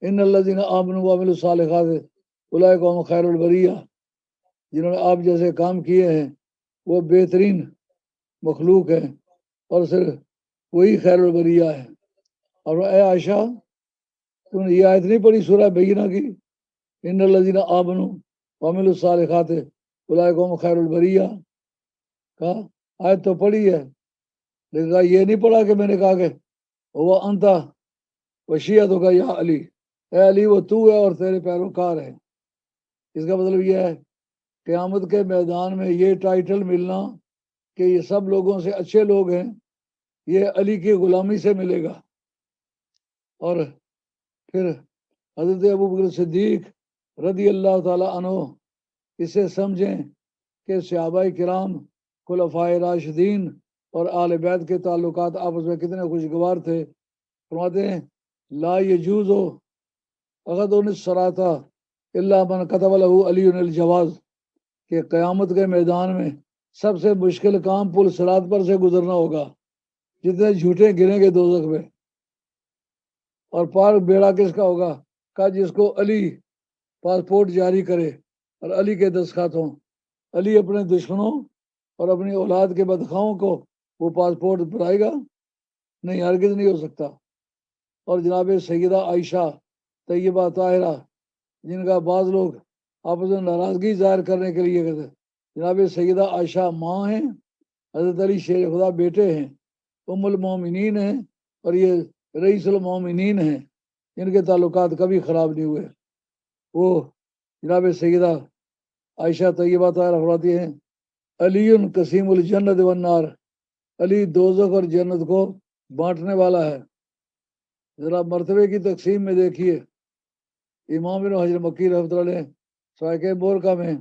ان الذین آمنوا وعملوا الصالحات اولئک هم خیر البریہ، جنہوں نے آپ جیسے کام کیے ہیں وہ بہترین مخلوق ہیں اور صرف وہی خیر البریہ ہے۔ اور اے عائشہ تم نے یہ آیت نہیں پڑھی سورہ بینہ کی، ان الذین آمنوا وعملوا الصالحات اولئک هم خیر البریہ، کہا آیت تو پڑھی ہے لیکن کہا یہ نہیں پڑھا کہ میں نے کہا کہ وہ انتا وشیعتک یا علی، اے علی وہ تو ہے اور تیرے پیروکار ہیں۔ اس کا مطلب یہ ہے قیامت کے میدان میں یہ ٹائٹل ملنا کہ یہ سب لوگوں سے اچھے لوگ ہیں، یہ علی کی غلامی سے ملے گا۔ اور پھر حضرت ابوبکر صدیق رضی اللہ تعالی عنہ اسے سمجھیں کہ صحابہ کرام، خلفائے راشدین اور آل بیت کے تعلقات آپس میں کتنے خوشگوار تھے۔ فرماتے ہیں لا یجوز اغد الصراطہ الا من كتب له علی الجواز، کہ قیامت کے میدان میں سب سے مشکل کام پل صراط پر سے گزرنا ہوگا۔ جتنے جھوٹے گریں گے دوزخ میں، اور پار بیڑا کس کا ہوگا؟ کہ جس کو علی پاسپورٹ جاری کرے اور علی کے دستخط ہوں۔ علی اپنے دشمنوں اور اپنی اولاد کے بدخواہوں کو وہ پاسپورٹ بتائے گا؟ نہیں، ہرگز نہیں ہو سکتا۔ اور جناب سیدہ عائشہ طیبہ طاہرہ، جن کا بعض لوگ آپس میں ناراضگی ظاہر کرنے کے لیے کہتے ہیں، جناب سیدہ عائشہ ماں ہیں، حضرت علی شیر خدا بیٹے ہیں، ام المومنین ہیں، اور یہ رئیس المومنین ہیں، ان کے تعلقات کبھی خراب نہیں ہوئے۔ وہ جناب سیدہ عائشہ طیبہ طاہرہ فرماتی ہیں علی قسیم الجنت والنار، علی دوزخ اور جنت کو بانٹنے والا ہے۔ ذرا مرتبے کی تقسیم میں دیکھیے، امام ابن حجر مکی رحمۃ اللہ علیہ سائقہ بورکا میں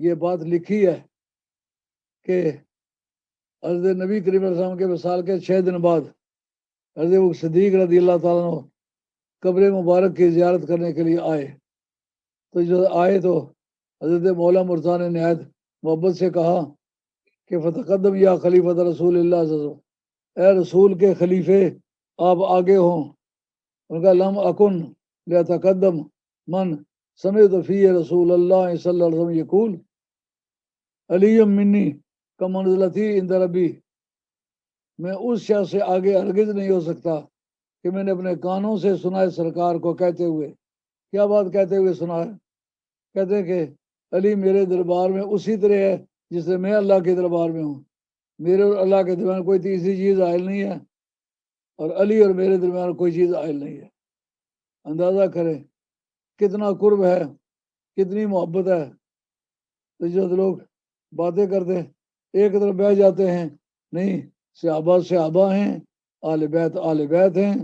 یہ بات لکھی ہے کہ حضرت نبی کریم علیہ السلام کے وصال کے 6 دن بعد حضرت صدیق رضی اللہ تعالیٰ عنہ قبر مبارک کی زیارت کرنے کے لیے آئے۔ تو جو آئے تو حضرت مولا مرزا نے نہایت محبت سے کہا کہ فتقدم یا خلیفۃ رسول اللہ صلی اللہ علیہ وسلم، اے رسول کے خلیفے آپ آگے ہوں۔ ان کا لم اکن لیتقدم من سمعت فی رسول اللہ صلی اللہ علیہ وسلم یقول علی منی کمنزلتی عند ربی، میں اس شخص سے آگے ہرگز نہیں ہو سکتا کہ میں نے اپنے کانوں سے سنا ہے سرکار کو کہتے ہوئے۔ کیا بات کہتے ہوئے سنا ہے؟ کہتے ہیں کہ علی میرے دربار میں اسی طرح ہے جس سے میں اللہ کے دربار میں ہوں، میرے اور اللہ کے درمیان کوئی تیسری چیز حائل نہیں ہے، اور علی اور میرے درمیان کوئی چیز حائل نہیں ہے۔ اندازہ کریں کتنا قرب ہے، کتنی محبت ہے۔ تو جو لوگ باتیں کرتے ایک طرف بیٹھ جاتے ہیں، نہیں، صحابہ صحابہ ہیں، آل بیت ہیں،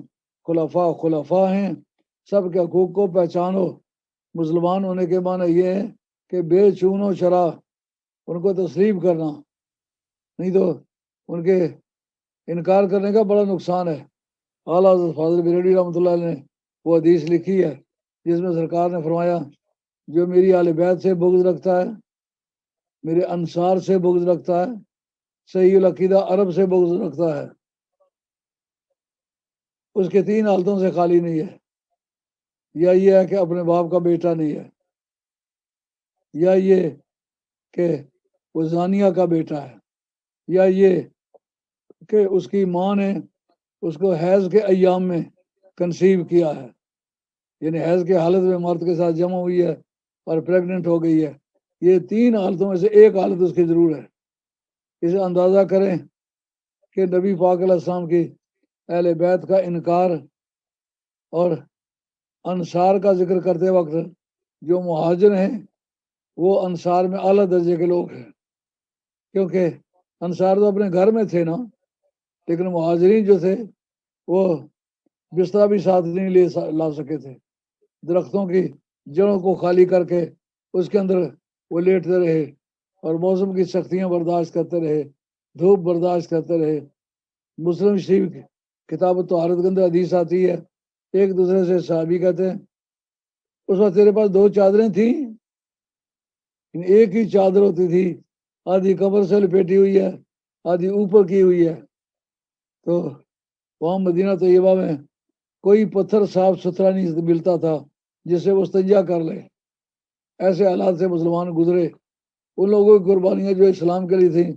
خلفاء خلفاء ہیں، سب کے حقوق کو پہچانو۔ مسلمان ہونے کے معنی یہ ہے کہ بے چون و چرا ان کو تسلیم کرنا، نہیں تو ان کے انکار کرنے کا بڑا نقصان ہے۔ اعلیٰ حضرت فاضل بریلوی رحمۃ اللہ علیہ نے وہ حدیث لکھی ہے جس میں سرکار نے فرمایا جو میری آل بیت سے بغض رکھتا ہے، میرے انصار سے بغض رکھتا ہے، صحیح العقیدہ عرب سے بغض رکھتا ہے، اس کے 3 حالتوں سے خالی نہیں ہے۔ یا یہ ہے کہ اپنے باپ کا بیٹا نہیں ہے، یا یہ کہ وہ زانیہ کا بیٹا ہے، یا یہ کہ اس کی ماں نے اس کو حیض کے ایام میں کنسیو کیا ہے، یعنی حیض کے حالت میں مرد کے ساتھ جمع ہوئی ہے اور پریگننٹ ہو گئی ہے۔ یہ 3 حالتوں میں سے ایک حالت اس کی ضرور ہے۔ اسے اندازہ کریں کہ نبی پاک علیہ السلام کی اہل بیت کا انکار اور انصار کا ذکر کرتے وقت جو مہاجر ہیں وہ انصار میں اعلیٰ درجے کے لوگ ہیں، کیونکہ انصار تو اپنے گھر میں تھے نا، لیکن مہاجرین جو تھے وہ بستر بھی ساتھ نہیں لا سکے تھے، درختوں کی جڑوں کو خالی کر کے اس کے اندر وہ لیٹتے رہے اور موسم کی سختیاں برداشت کرتے رہے، دھوپ برداشت کرتے رہے۔ مسلم شریف کتاب طہارت کے اندر حدیث آتی ہے، ایک دوسرے سے صحابی کہتے ہیں اس وقت تیرے پاس 2 چادریں تھیں، ایک ہی چادر ہوتی تھی، آدھی کمر سے لپیٹی ہوئی ہے، آدھی اوپر کی ہوئی ہے۔ تو وہاں مدینہ طیبہ میں کوئی پتھر صاف ستھرا نہیں ملتا تھا جس سے وہ استنجا کر لے۔ ایسے حالات سے مسلمان گزرے۔ ان لوگوں کی قربانیاں جو اسلام کے لیے تھیں،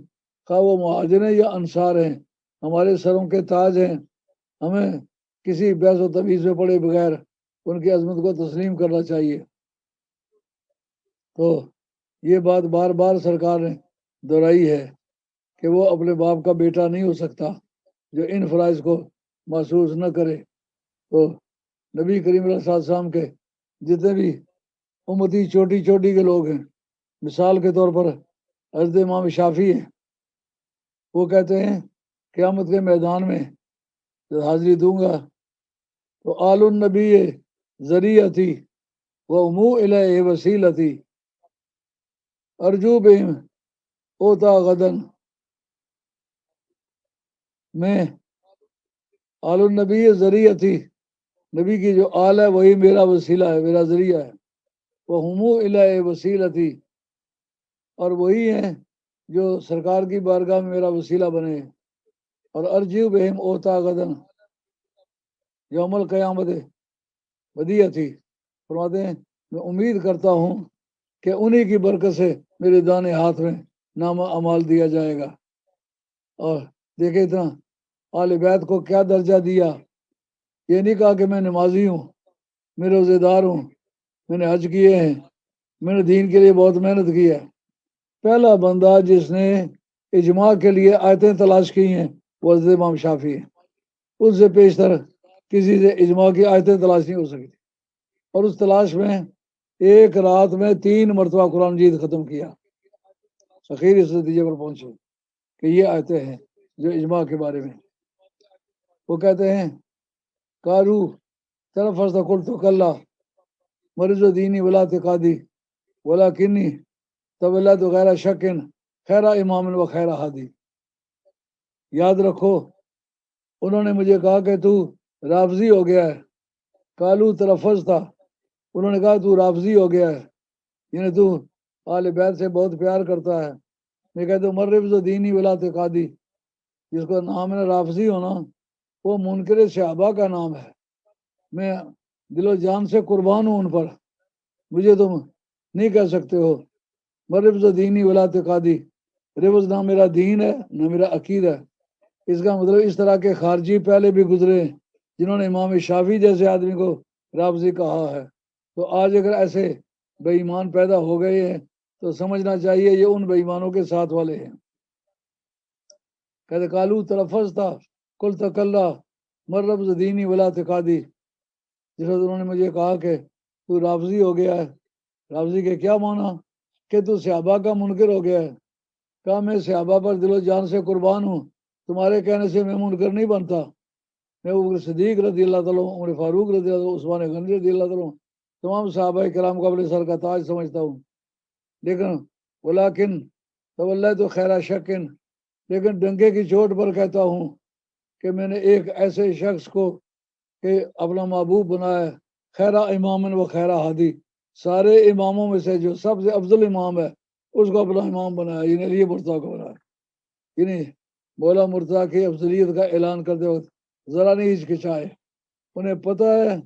خواہ وہ مہاجر ہیں یا انصار ہیں، ہمارے سروں کے تاج ہیں۔ ہمیں کسی بحث و تمیز میں پڑے بغیر ان کی عظمت کو تسلیم کرنا چاہیے۔ تو یہ بات بار بار سرکار نے دہرائی ہے کہ وہ اپنے باپ کا بیٹا نہیں ہو سکتا جو ان فرائض کو محسوس نہ کرے۔ تو نبی کریم علیہ السلام کے جتنے بھی امتی چوٹی چوٹی کے لوگ ہیں، مثال کے طور پر حضرت امام شافعی ہیں، وہ کہتے ہیں قیامت کے میدان میں جب حاضری دوں گا تو آل النبی ذریعتی و امو الیہ وسیلتی ارجو بہم اوتا غدن، میں آل النبی ذریعتی، نبی کی جو آل ہے وہی میرا وسیلہ ہے، میرا ذریعہ ہے، وہ ہمو الیہ وسیلتی، اور وہی ہیں جو سرکار کی بارگاہ میں میرا وسیلہ بنے، اور ارجو بہم اوتا غدن یوم القیامت ودیعتی، فرماتے ہیں میں امید کرتا ہوں کہ انہی کی برکت سے میرے دانے ہاتھ میں نامہ اعمال دیا جائے گا۔ اور دیکھیں اتنا آل بیت کو کیا درجہ دیا، یہ نہیں کہا کہ میں نمازی ہوں، میں روزے دار ہوں، میں نے حج کیے ہیں، میں نے دین کے لیے بہت محنت کی ہے۔ پہلا بندہ جس نے اجماع کے لیے آیتیں تلاش کی ہیں وہ حضرت امام شافعی ہیں، اس سے پیشتر کسی سے اجماع کی آیتیں تلاش نہیں ہو سکتی، اور اس تلاش میں ایک رات میں 3 مرتبہ قرآن مجید ختم کیا، اخیر اس نتیجے پر پہنچے کہ یہ آیتیں ہیں جو اجماع کے بارے میں۔ وہ کہتے ہیں کارو طرف قلت کلا مرض و دینی ولا اعتقادی ولا کنی طولت غیر شکن خیر امام و خیر ہادی، یاد رکھو انہوں نے مجھے کہا کہ تو رافضی ہو گیا ہے، کالو تلفظ تھا، انہوں نے کہا تو رافضی ہو گیا ہے، یعنی تو آل بیت سے بہت پیار کرتا ہے۔ میں کہتا ہوں مرض و دینی ولا اعتقادی، جس کو نام ہے رافضی ہونا وہ منکر صحابہ کا نام ہے، میں دل و جان سے قربان ہوں ان پر، مجھے تم نہیں کہہ سکتے ہو مرض و دینی ولا اعتقادی، رفض نہ میرا دین ہے نہ میرا عقید ہے۔ اس کا مطلب اس طرح کے خارجی پہلے بھی گزرے ہیں جنہوں نے امام شافعی جیسے آدمی کو رافضی کہا ہے، تو آج اگر ایسے بے ایمان پیدا ہو گئے ہیں تو سمجھنا چاہیے یہ ان بے ایمانوں کے ساتھ والے ہیں۔ کہتے کالو تلفظ تھا کل تکلّہ مربز دینی ولا اعتقادی، جس وقت انہوں نے مجھے کہا کہ تو رافضی ہو گیا ہے، رافضی کے کیا معنی کہ تو صحابہ کا منکر ہو گیا ہے، کہا میں صحابہ پر دل و جان سے قربان ہوں، تمہارے کہنے سے میں منکر نہیں بنتا، میں ابو صدیق رضی اللہ تعالیٰ عمر فاروق رضی اللہ تعالیٰ عثمان غنی رضی اللہ تعالیٰ تمام صحابہ کرام کو اپنے سر کا تاج سمجھتا ہوں، لیکن ولیکن تولیت خیر شکن، لیکن ڈنکے کی چوٹ پر کہتا ہوں کہ میں نے ایک ایسے شخص کو کہ اپنا محبوب بنایا، خیرہ امام و خیرہ ہادی، سارے اماموں میں سے جو سب سے افضل امام ہے اس کو اپنا امام بنایا، یعنی علی مرتضیٰ کو بنایا، یعنی مولا مرتضیٰ کی افضلیت کا اعلان کرتے وقت ذرا نہیں ہچکچائے، انہیں پتہ ہے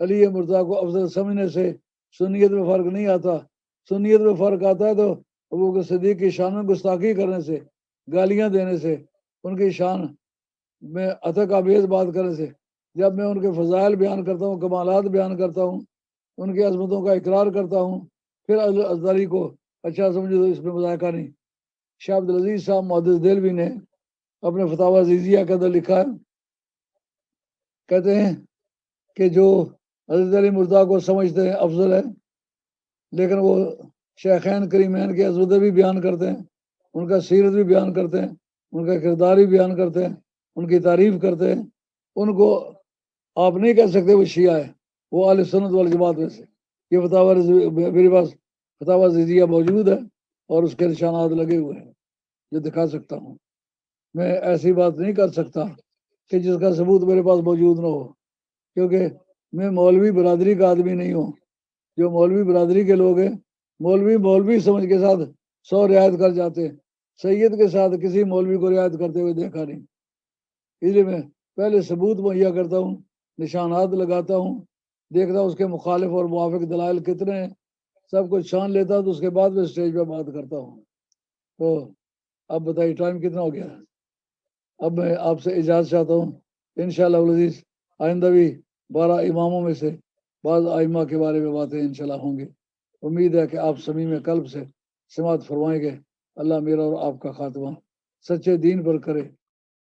علی مرتضیٰ کو افضل سمجھنے سے سنیت میں فرق نہیں آتا، سنیت میں فرق آتا ہے تو ابو صدیق کی شان میں گستاخی کرنے سے، گالیاں دینے سے، ان کی شان میں اتک آمیز بات کرنے سے۔ جب میں ان کے فضائل بیان کرتا ہوں، کمالات بیان کرتا ہوں، ان کی عظمتوں کا اقرار کرتا ہوں، پھر ازداری کو اچھا سمجھے تو اس میں مذائقہ نہیں۔ شاہ عبدالعزیز صاحب محدث دہلوی نے اپنے فتاوی عزیزیہ کے اندر لکھا ہے، کہتے ہیں کہ جو حضرت علی مرتضیٰ کو سمجھتے ہیں افضل ہے، لیکن وہ شیخین کریمین کے عظمتیں بھی بیان کرتے ہیں، ان کا سیرت بھی بیان کرتے ہیں، ان کا کردار بھی بیان کرتے ہیں، ان کی تعریف کرتے ہیں، ان کو آپ نہیں کہہ سکتے وہ شیعہ ہے، وہ اہل سنت والجماعت میں سے۔ یہ فتاوی میرے پاس فتاوی عزیزیہ موجود ہے اور اس کے نشانات لگے ہوئے ہیں جو دکھا سکتا ہوں۔ میں ایسی بات نہیں کر سکتا کہ جس کا ثبوت میرے پاس موجود نہ ہو، کیونکہ میں مولوی برادری کا آدمی نہیں ہوں۔ جو مولوی برادری کے لوگ ہیں، مولوی سمجھ کے ساتھ 100 رعایت کر جاتے ہیں، سید کے ساتھ کسی مولوی کو رعایت کرتے ہوئے دیکھا نہیں۔ اس لیے میں پہلے ثبوت مہیا کرتا ہوں، نشانات لگاتا ہوں، دیکھتا ہوں اس کے مخالف اور موافق دلائل کتنے ہیں، سب کچھ چھان لیتا ہوں، تو اس کے بعد میں اسٹیج پہ بات کرتا ہوں۔ تو اب بتائیے ٹائم کتنا ہو گیا؟ اب میں آپ سے اجازت چاہتا ہوں، انشاءاللہ العزیز آئندہ بھی 12 اماموں میں سے بعض ائمہ کے بارے میں باتیں انشاءاللہ ہوں گی۔ امید ہے کہ آپ صمیم قلب سے سماعت فرمائیں گے۔ اللہ میرا اور آپ کا خاتمہ سچے دین پر کرے۔